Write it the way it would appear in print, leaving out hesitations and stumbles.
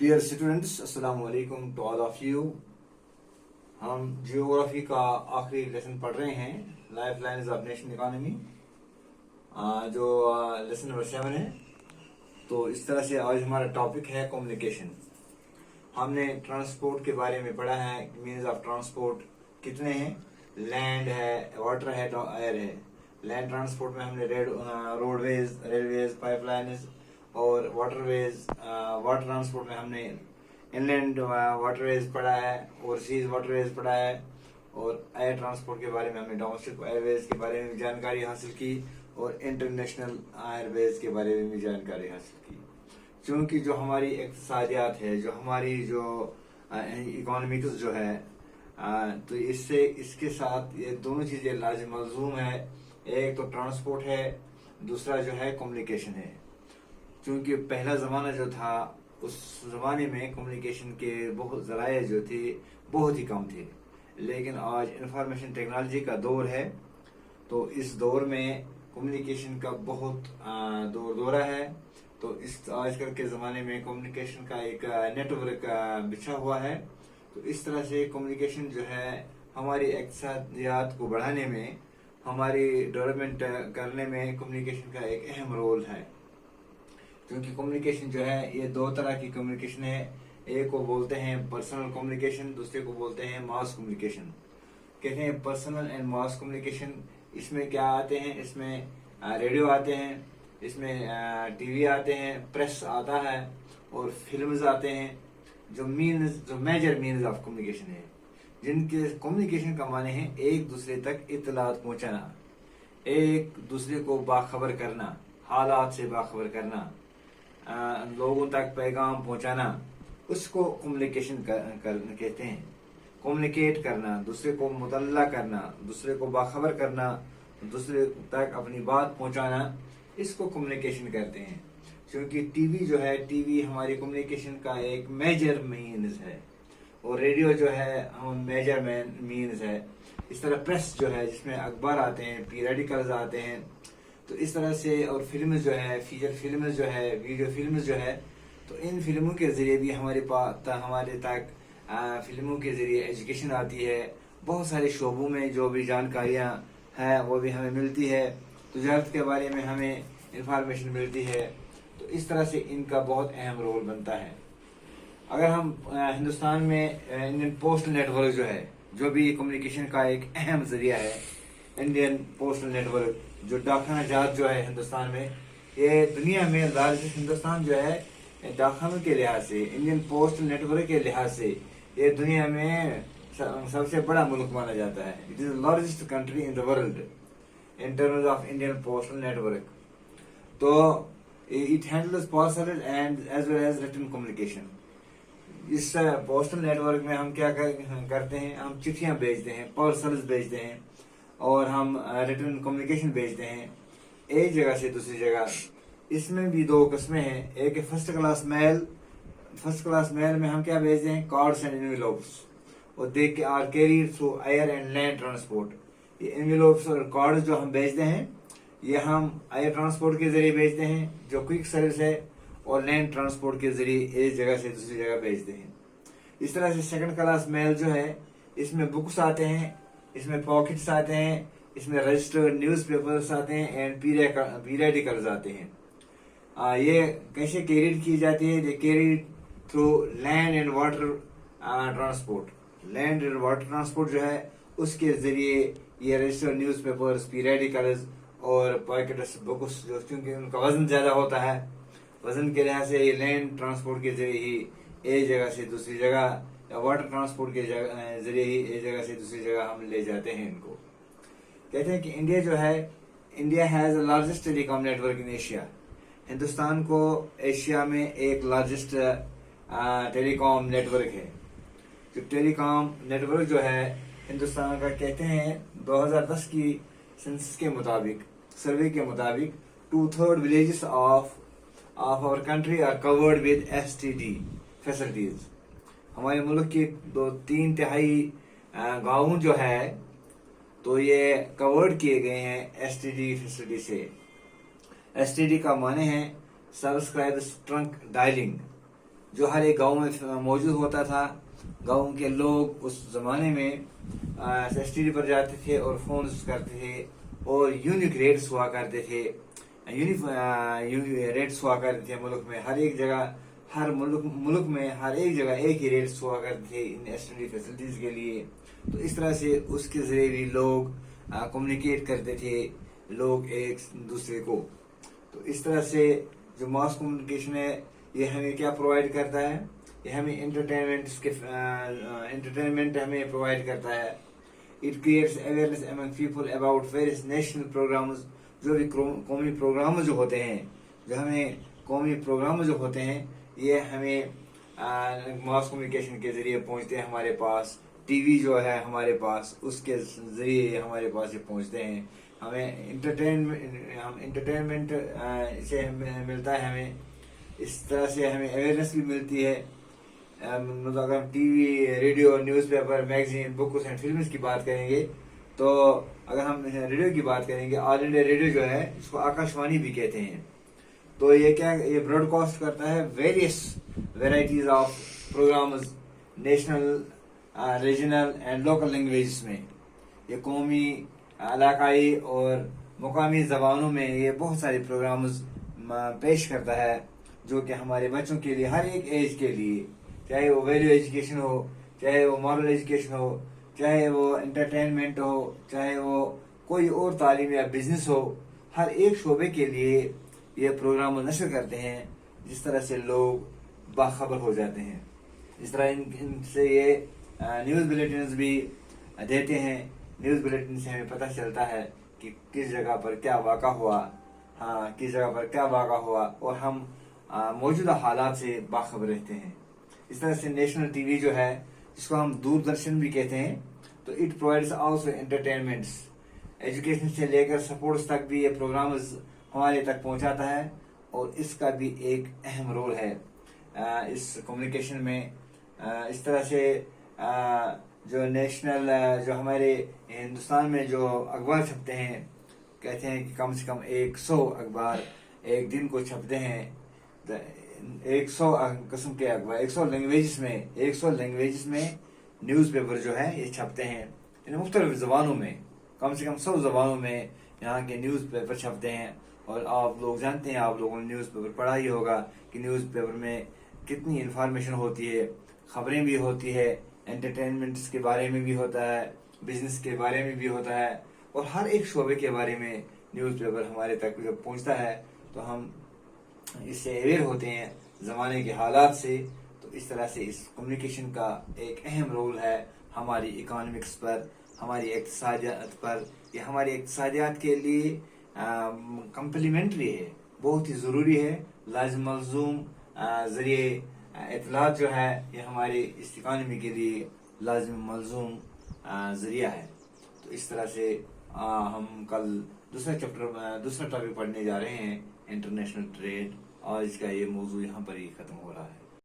Dear students, अस्सलाम वालेकुम to all of you. हम जियोग्राफी का आखिरी लेसन पढ़ रहे हैं, life lines of nation economy, जो लेसन नंबर 7 है। तो इस तरह से आज हमारा टॉपिक है कम्युनिकेशन। हमने ट्रांसपोर्ट के बारे में पढ़ा है, मीन्स ऑफ ट्रांसपोर्ट कितने हैं, लैंड है, वाटर है, एयर है। लैंड ट्रांसपोर्ट में हमने रोडवेज, रेलवेज, पाइपलाइन्स और वाटरवेज। वाटर ट्रांसपोर्ट में हमने इनलैंड वाटरवेज पढ़ा है, ओवरसीज वाटरवेज पढ़ा है। और एयर ट्रांसपोर्ट के बारे में हमने डोमेस्टिक एयरवेज के बारे में जानकारी हासिल की और इंटरनेशनल एयरवेज के बारे में भी जानकारी हासिल की। क्योंकि जो हमारी इक्तिसादियात है, जो हमारी जो इकोनॉमिक्स जो है, तो इसके साथ ये दोनों चीज़ें लाजिम मलजूम है। एक तो ट्रांसपोर्ट है, दूसरा जो है कम्युनिकेशन है। क्योंकि पहला ज़माना जो था, उस ज़माने में कम्युनिकेशन के बहुत ज़राए जो थे बहुत ही कम थे। लेकिन आज इंफॉर्मेशन टेक्नोलॉजी का दौर है, तो इस दौर में कम्युनिकेशन का बहुत दौरा है। तो इस आजकल के ज़माने में कम्युनिकेशन का एक नेटवर्क बिछा हुआ है। तो इस तरह से कम्युनिकेशन जो है हमारी इक़्तिसादियात को बढ़ाने में, हमारी डेवलपमेंट करने में कम्युनिकेशन का एक अहम रोल है। क्योंकि कम्युनिकेशन जो है ये दो तरह की कम्युनिकेशन है। एक को बोलते हैं पर्सनल कम्युनिकेशन, दूसरे को बोलते हैं मास कम्युनिकेशन। कहते हैं पर्सनल एंड मास कम्युनिकेशन। इसमें क्या आते हैं, इसमें रेडियो आते हैं, इसमें टीवी आते हैं, प्रेस आता है और फिल्म्स आते हैं, जो मेजर मीन्स ऑफ कम्युनिकेशन है, जिनके कम्युनिकेशन का माने है एक दूसरे तक इत्तलात पहुंचाना, एक दूसरे को बाखबर करना, हालात से बाखबर करना, लोगों तक पैगाम पहुंचाना, उसको कम्युनिकेशन कहते हैं। कम्युनिकेट करना, दूसरे को मुतल्ला करना, दूसरे को बाखबर करना, दूसरे तक अपनी बात पहुंचाना, इसको कम्युनिकेशन कहते हैं। क्योंकि टीवी जो है, टीवी हमारी कम्युनिकेशन का एक मेजर मीन्स है, और रेडियो जो है हम मेजर मीन्स है। इस तरह प्रेस जो है, जिसमें अखबार आते हैं, पीरियडिकल्स आते हैं। तो इस तरह से, और फिल्म जो है, फीचर फिल्म जो है, वीडियो फिल्म जो है, तो इन फिल्मों के ज़रिए भी हमारे तक फिल्मों के ज़रिए एजुकेशन आती है। बहुत सारे शोबों में जो भी जानकारियाँ हैं वो भी हमें मिलती है। तजारत के बारे में हमें इंफॉर्मेशन मिलती है। तो इस तरह से इनका बहुत अहम रोल बनता है। अगर हम हिंदुस्तान में इंडियन पोस्टल नेटवर्क जो है, जो भी कम्युनिकेशन का एक अहम ज़रिया है, इंडियन पोस्टल नेटवर्क, जो डाकखाना जात जो है हिंदुस्तान में, ये दुनिया में लार्जेस्ट, हिंदुस्तान जो है डाकखानों के लिहाज से, इंडियन पोस्टल नेटवर्क के लिहाज से, ये दुनिया में सबसे बड़ा मुल्क माना जाता है। It is the largest country in the world in terms of Indian postal network. तो it handles parcel and as well as written communication. इस पोस्टल नेटवर्क में हम क्या करते हैं, हम चिट्ठियाँ भेजते हैं, पार्सल्स भेजते हैं, और हम रिटन कम्युनिकेशन भेजते हैं एक जगह से दूसरी जगह। इसमें भी दो किस्में हैं। एक है first class mail. First class mail में हम क्या भेजते हैं, कार्ड्स एंड एनवेलप्स, और they are carried through air and land transport. ये एनवेलप्स और कार्ड्स जो हम भेजते हैं, ये हम एयर ट्रांसपोर्ट के जरिए भेजते हैं, जो क्विक सर्विस है, और लैंड ट्रांसपोर्ट के जरिए एक जगह से दूसरी जगह भेजते हैं। इस तरह से सेकंड क्लास मेल जो है, इसमें बुक्स आते हैं, इसमें पॉकेट्स आते हैं, इसमें रजिस्टर्ड न्यूज़पेपर्स आते हैं एंड पीरियडिकल्स आते हैं। ये कैसे कैरीड की जाती है, ये carried through land and water transport. Land and water transport जो है, उसके जरिए ये रजिस्टर्ड न्यूज़पेपर्स, पीरियडिकल्स और पॉकेट्स, बुक्स, जो क्योंकि उनका वजन ज़्यादा होता है, वजन के लिहाज से ये लैंड ट्रांसपोर्ट के जरिए ही एक जगह से दूसरी जगह, या वाटर ट्रांसपोर्ट के जरिए ही एक जगह से दूसरी जगह हम ले जाते हैं इनको। कहते हैं कि इंडिया जो है, India has the largest telecom network in Asia. Hindustan को एशिया में एक लार्जेस्ट टेलीकॉम नेटवर्क है। जो टेलीकॉम नेटवर्क जो है हिंदुस्तान का, कहते हैं 2010 की सेंसस के मुताबिक, सर्वे के मुताबिक, 2/3 villages of our country are covered with STD facilities. हमारे मुल्क के 2/3 गाँव जो है, तो ये कवर्ड किए गए हैं STD फैसिलिटी से। STD का माने है सब्सक्राइब ट्रंक डायलिंग। جو ہر ایک گاؤں میں موجود ہوتا تھا. گاؤں کے لوگ اس زمانے میں ایس ٹی ڈی پر جاتے تھے اور فون کرتے تھے, اور یونیک ریٹس ہوا کرتے تھے. ریٹس ہوا کرتے تھے ملک میں, ہر ایک جگہ, ہر ملک میں ہر ایک جگہ ایک ہی ریٹس ہوا کرتے تھے ان ایس ٹی ڈی فیسلٹیز کے لیے. تو اس طرح سے اس کے ذریعے بھی لوگ کمیونیکیٹ کرتے تھے, لوگ ایک دوسرے کو. تو اس طرح سے جو ماس کمیونیکیشن ہے یہ ہمیں کیا پرووائڈ کرتا ہے, یہ ہمیں انٹرٹینمنٹ ہمیں پرووائڈ کرتا ہے. It creates awareness among people about various national programs, جو بھی قومی پروگرام جو ہوتے ہیں, جو ہمیں قومی پروگرام جو ہوتے ہیں یہ ہمیں ماس کمیونیکیشن کے ذریعے پہنچتے ہیں ہمارے پاس. ٹی وی جو ہے ہمارے پاس, اس کے ذریعے ہمارے پاس یہ پہنچتے ہیں. ہمیں انٹرٹینمنٹ سے ملتا ہے, ہمیں اس طرح سے ہمیں اویئرنیس بھی ملتی ہے. مطلب اگر ہم T V, radio, news paper, magazine, books and films کی بات کریں گے, تو اگر ہم ریڈیو کی بات کریں گے, آل انڈیا ریڈیو جو ہے اس کو آکاشوانی بھی کہتے ہیں. تو یہ کیا, یہ براڈ کاسٹ کرتا ہے various varieties of programmes national, regional and local languages میں. یہ قومی, علاقائی اور مقامی زبانوں میں یہ بہت سارے پروگرامز پیش کرتا ہے, جو کہ ہمارے بچوں کے لیے, ہر ایک ایج کے لیے, چاہے وہ ویلیو ایجوکیشن ہو, چاہے وہ مورل ایجوکیشن ہو, چاہے وہ انٹرٹینمنٹ ہو, چاہے وہ کوئی اور تعلیم یا بزنس ہو, ہر ایک شعبے کے لیے یہ پروگرام نشر کرتے ہیں, جس طرح سے لوگ باخبر ہو جاتے ہیں. اس طرح ان سے یہ نیوز بلیٹنز بھی دیتے ہیں. نیوز بلیٹن سے ہمیں پتہ چلتا ہے کہ کس جگہ پر کیا واقع ہوا, کس جگہ پر کیا واقع ہوا, اور ہم موجودہ حالات سے باخبر رہتے ہیں. اس طرح سے نیشنل ٹی وی جو ہے, جس کو ہم دوردرشن بھی کہتے ہیں, تو it provides also entertainments. Education سے لے کر سپورٹس تک بھی یہ پروگرامز ہمارے تک پہنچاتا ہے, اور اس کا بھی ایک اہم رول ہے اس کمیونیکیشن میں. اس طرح سے جو نیشنل, جو ہمارے ہندوستان میں جو اخبار چھپتے ہیں, کہتے ہیں کہ کم سے کم 100 اخبار ایک دن کو چھپتے ہیں. 100 قسم کے اخبار 100 لینگویجز میں نیوز پیپر جو ہے یہ چھپتے ہیں, یعنی مختلف زبانوں میں, کم سے کم 100 زبانوں میں یہاں کے نیوز پیپر چھپتے ہیں. اور آپ لوگ جانتے ہیں, آپ لوگوں نے نیوز پیپر پڑھا ہی ہوگا کہ نیوز پیپر میں کتنی انفارمیشن ہوتی ہے, خبریں بھی ہوتی ہے, انٹرٹینمنٹس کے بارے میں بھی ہوتا ہے, بزنس کے بارے میں بھی ہوتا ہے, اور ہر ایک شعبے کے بارے میں نیوز پیپر ہمارے تک جب پہنچتا ہے تو ہم اس سے اویئر ہوتے ہیں زمانے کے حالات سے. تو اس طرح سے اس کمیونیکیشن کا ایک اہم رول ہے ہماری اکانومکس پر, ہماری اقتصادیات پر. یہ ہماری اقتصادیات کے لیے کمپلیمنٹری ہے, بہت ہی ضروری ہے. لازم ملزوم ذریعے اطلاعات جو ہے یہ ہماری اس اکانومی کے لیے لازم ملزوم ذریعہ ہے. تو اس طرح سے ہم کل دوسرا ٹاپک پڑھنے جا رہے ہیں, انٹرنیشنل ٹریڈ. آج کا یہ موضوع یہاں پر ہی ختم ہو رہا ہے.